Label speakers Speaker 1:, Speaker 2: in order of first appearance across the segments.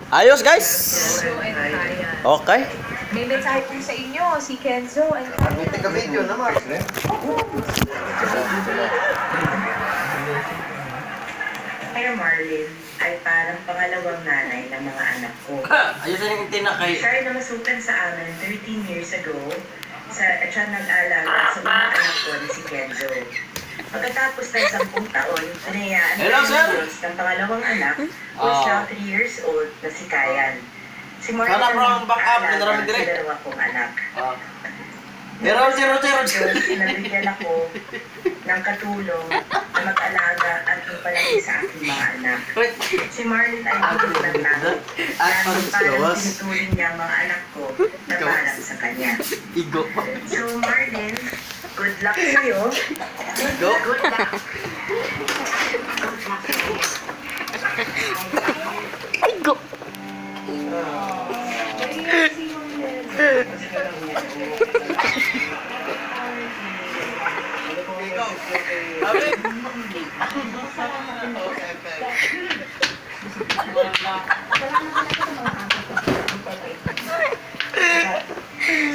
Speaker 1: Ayos guys.
Speaker 2: Kenzo and Kaya.
Speaker 1: Okay.
Speaker 2: May mensahe po sa inyo, si Kenzo and Kaya.
Speaker 3: May taga-video naman.
Speaker 4: Kaya Marlin ay parang pangalawang nanay ng mga anak ko.
Speaker 1: Ayusin yung tinakay.
Speaker 4: Siya ay namasukan sa amin 13 years ago at siya nag-alaga sa mga anak ko na si Kenzo. Pagkatapos ng 10 taon, pinayaan
Speaker 1: Hello,
Speaker 4: ng
Speaker 1: sir.
Speaker 4: Diyos ng pangalawang anak who is now 3 years old na si Kayan. Si Marlin
Speaker 1: Sana bro, ang back up,
Speaker 4: nag-aalaga
Speaker 1: nadarami
Speaker 4: sa
Speaker 1: direct.
Speaker 4: dalawa kong anak.
Speaker 1: Zero.
Speaker 4: Pinabigyan ako ng katulong na mag-alaga at magpalaki sa aking mga anak. Si Marlin ay hindi lang lang. Dahil parang tinuturing niya ang mga anak ko na parang sa kanya.
Speaker 1: Igo.
Speaker 4: So Marlin, good luck sa'yo.
Speaker 1: Igo.
Speaker 4: Good luck.
Speaker 1: Igo.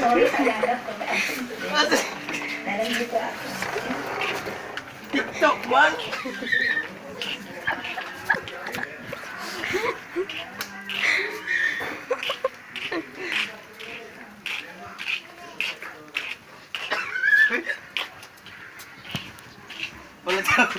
Speaker 4: Sorry sa lahat ko. Nalangin ko ako.
Speaker 1: TikTok man. Wala tayo.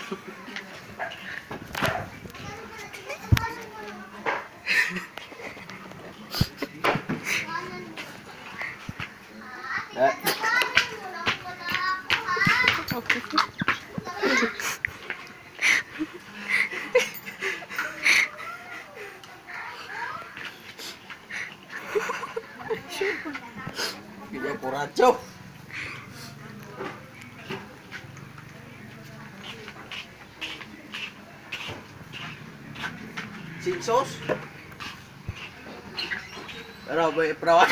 Speaker 1: Gila puracho. Sinsos. Pero, perawat.